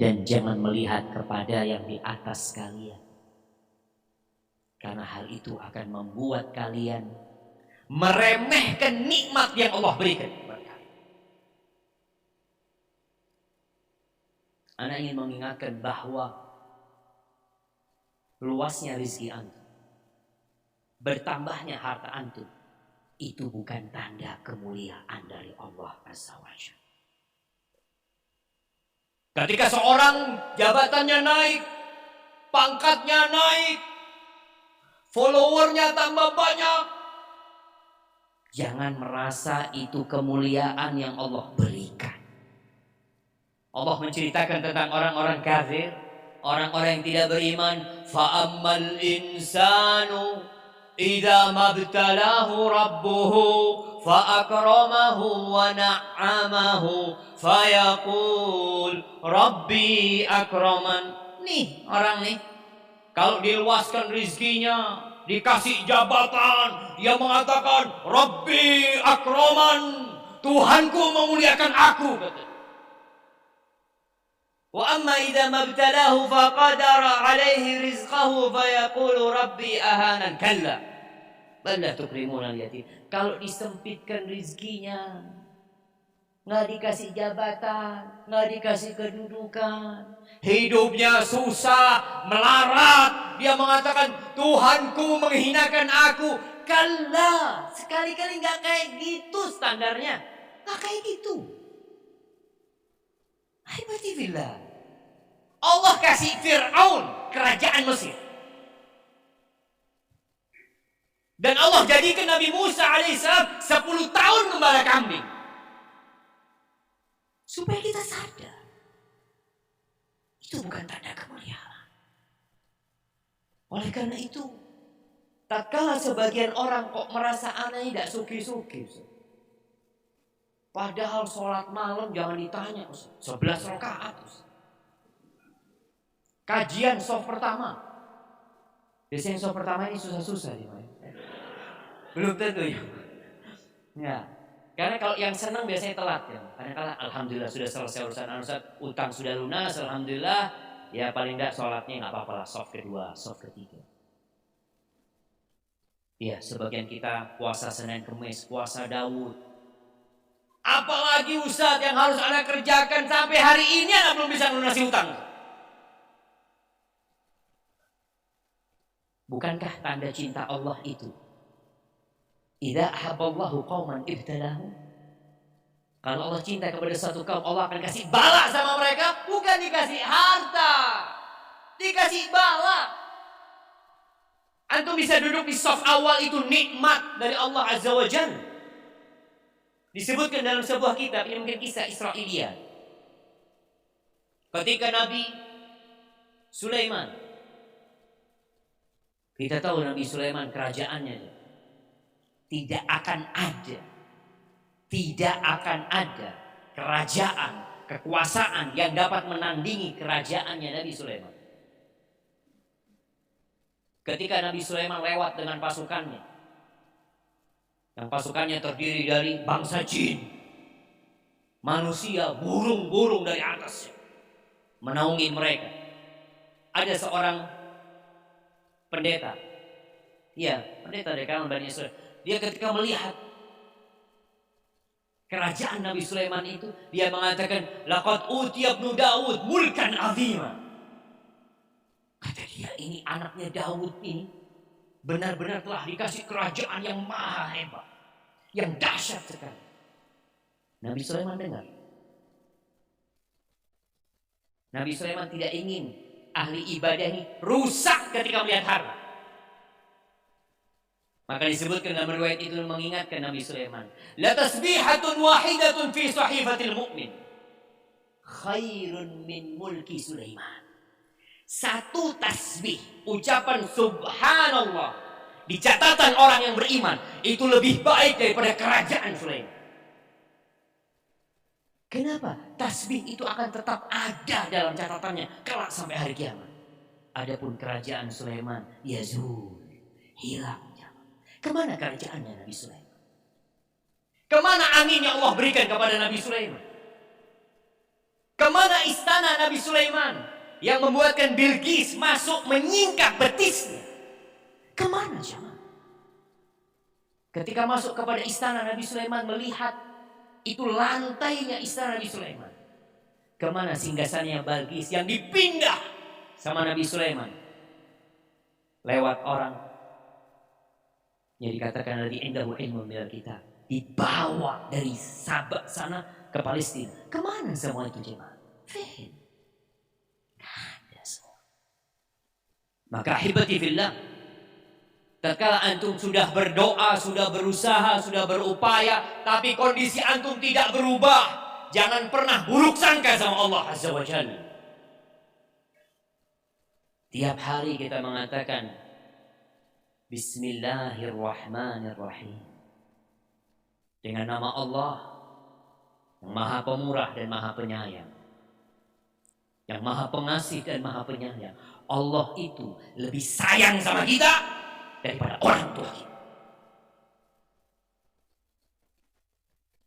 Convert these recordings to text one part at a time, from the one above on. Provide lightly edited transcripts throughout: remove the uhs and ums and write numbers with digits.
Dan jangan melihat kepada yang di atas kalian, karena hal itu akan membuat kalian meremehkan nikmat yang Allah berikan kepada kalian. Ana ingin mengingatkan bahwa luasnya rezeki antum, bertambahnya harta antum, itu bukan tanda kemuliaan dari Allah Azza wa Jalla. Ketika seorang jabatannya naik, pangkatnya naik, followernya tambah banyak, jangan merasa itu kemuliaan yang Allah berikan. Allah menceritakan tentang orang-orang kafir, orang-orang yang tidak beriman. Fa'ammal insanu idza mabtalahu rabbuhu fa'akramahu wa na'amahu fayaqul rabbi akraman. Nih orang nih, kalau diluaskan rizkinya, dikasih jabatan, dia mengatakan rabbi akraman, Tuhanku memuliakan aku. Wa amma idza mabtalahu faqadara alaihi rizqahu fayaqulu rabbi ahanan. Kalla bal la tukrimuna al-yatim. Kalau disempitkan rizkinya, nggak dikasih jabatan, nggak dikasih kedudukan, hidupnya susah, melarat, dia mengatakan Tuhanku menghinakan aku. Kalla, sekali-kali nggak kayak gitu standarnya, nggak kayak gitu. Haibatifillah, Allah kasih Fir'aun kerajaan Mesir, dan Allah jadikan Nabi Musa alaihissalam 10 tahun gembala kambing, supaya kita sadar itu bukan tanda kemuliaan. Oleh karena itu, tatkala sebagian orang kok merasa aneh tidak suki-suki, padahal sholat malam jangan ditanya, 11 rakaat. Kajian soft pertama, biasanya soft pertama ini susah-susah ya, belum tentu ya. Ya, karena kalau yang senang biasanya telat ya. Kadang-kadang alhamdulillah sudah selesai urusan utang sudah lunas, alhamdulillah. Ya paling enggak sholatnya nggak apa-apa lah, soft kedua, soft ketiga. Ya, sebagian kita puasa Senin Kemis, puasa Daud. Apalagi Ustaz yang harus Anda kerjakan sampai hari ini Anda belum bisa melunasi utang. Bukankah tanda cinta Allah itu? Idza ahabballahu qauman ibtalahu. Kalau Allah cinta kepada satu kaum, Allah akan kasih bala sama mereka, bukan dikasih harta, dikasih bala. Antum bisa duduk di saf awal, itu nikmat dari Allah Azza wa Jalla. Disebutkan dalam sebuah kitab, ini mungkin kisah Israiliyah, ketika Nabi Sulaiman, kita tahu Nabi Sulaiman kerajaannya tidak akan ada kerajaan, kekuasaan yang dapat menandingi kerajaannya Nabi Sulaiman. Ketika Nabi Sulaiman lewat dengan pasukannya, yang pasukannya terdiri dari bangsa jin, manusia, burung-burung dari atasnya menaungi mereka. Ada seorang pendeta, ya pendeta dari kalangan Bani Israil. Dia ketika melihat kerajaan Nabi Sulaiman itu, dia mengatakan, laqad utiya ibnu Daud mulkan azima. Kata dia, ini anaknya Daud ini benar-benar telah dikasih kerajaan yang maha hebat, yang dahsyat sekali. Nabi Sulaiman dengar. Nabi Sulaiman tidak ingin ahli ibadah ini rusak ketika melihat harta. Maka disebutkan dalam riwayat itu mengingatkan Nabi Sulaiman, la tasbihatun wahidatun fi sahifatil mu'min khairun min mulki Sulaiman. Satu tasbih, ucapan subhanallah di catatan orang yang beriman, itu lebih baik daripada kerajaan Sulaiman. Kenapa? Tasbih itu akan tetap ada dalam catatannya kelak sampai hari kiamat. Adapun kerajaan Sulaiman, yazul, hilang. Kemana kerajaannya Nabi Sulaiman? Kemana angin yang Allah berikan kepada Nabi Sulaiman? Kemana istana Nabi Sulaiman yang membuatkan Bilqis masuk menyingkap betisnya? Kemana jemaah? Ketika masuk kepada istana Nabi Sulaiman, melihat itu lantainya istana Nabi Sulaiman. Kemana singgasannya Bilqis yang dipindah sama Nabi Sulaiman? Lewat orang yang dikatakan dari indahu ilmu minal kitab, dibawa dari Sabak sana ke Palestina. Kemana semua itu jemaah? Fihim. Ada semua. Maka ahibati fillah, tatkala antum sudah berdoa, sudah berusaha, sudah berupaya, tapi kondisi antum tidak berubah, jangan pernah buruk sangka sama Allah Azza wa Jalla. Tiap hari kita mengatakan Bismillahirrahmanirrahim, dengan nama Allah yang Maha Pemurah dan Maha Penyayang, yang Maha Pengasih dan Maha Penyayang. Allah itu lebih sayang sama kita daripada orang tua kita.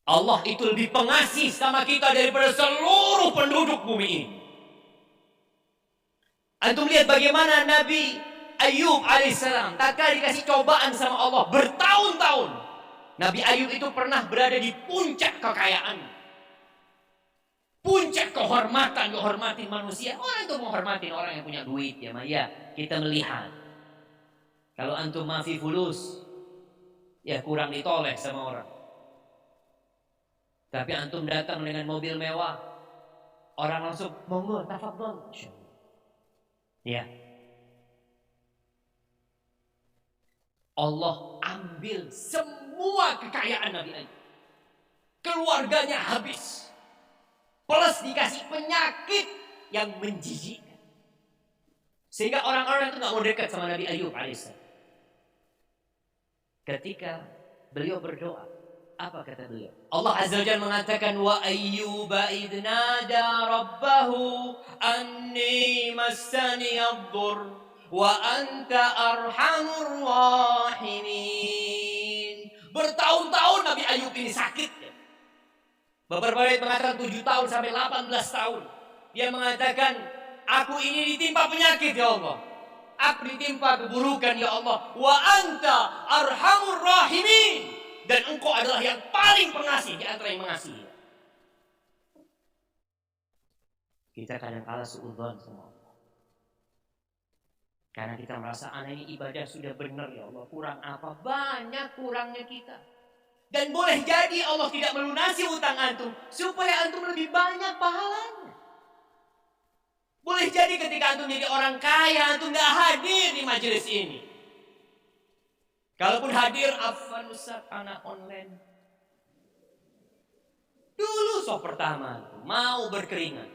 Allah itu lebih pengasih sama kita daripada seluruh penduduk bumi ini. Antum lihat bagaimana Nabi Ayub alaihissalam tatkala dikasih cobaan sama Allah bertahun-tahun. Nabi Ayub itu pernah berada di puncak kekayaan, puncak kehormatan, menghormati manusia. Orang itu menghormati orang yang punya duit, ya Maya. Kita melihat kalau antum mafi fulus, ya kurang ditoleh sama orang. Tapi antum datang dengan mobil mewah, orang langsung monggo tafadhol. Ya. Allah ambil semua kekayaan Nabi Ayub. Keluarganya habis. Plus dikasih penyakit yang menjijikkan. Sehingga orang-orang itu gak mau dekat sama Nabi Ayub alaihissalam. Ketika beliau berdoa, apa kata beliau? Allah Azza wa Jalla mengatakan, wa ayyuba idnada rabbahu anni massani ad-dur wa anta arhamur rahimin. Bertahun-tahun Nabi Ayub ini sakit. Beberapa ayat mengatakan 7 tahun sampai 18 tahun. Dia mengatakan, aku ini ditimpa penyakit ya Allah, aku ditimpa keburukan ya Allah. Wa anta arhamur rahimin, dan engkau adalah yang paling pengasih di antara yang mengasihi. Kita kadang kala suudzon sama Allah. Karena kita merasa ini ibadah sudah benar ya Allah, kurang apa? Banyak kurangnya kita. Dan boleh jadi Allah tidak melunasi hutang antum supaya antum lebih banyak pahalanya. Boleh jadi ketika antum jadi orang kaya, antum gak hadir di majelis ini. Kalaupun hadir, afwan Ustaz, anak online. Dulu sok pertama mau berkeringat,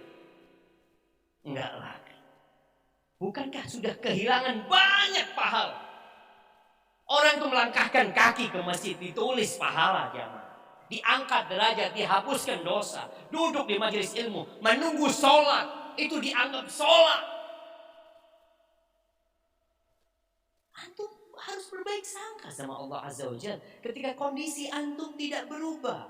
enggak lagi. Bukankah sudah kehilangan banyak pahala? Orang itu melangkahkan kaki ke masjid, ditulis pahala jamaah, diangkat derajat, dihapuskan dosa. Duduk di majelis ilmu, menunggu sholat, itu dianggap sholat. Antum harus berbaik sangka sama Allah Azza wa Jalla ketika kondisi antum tidak berubah.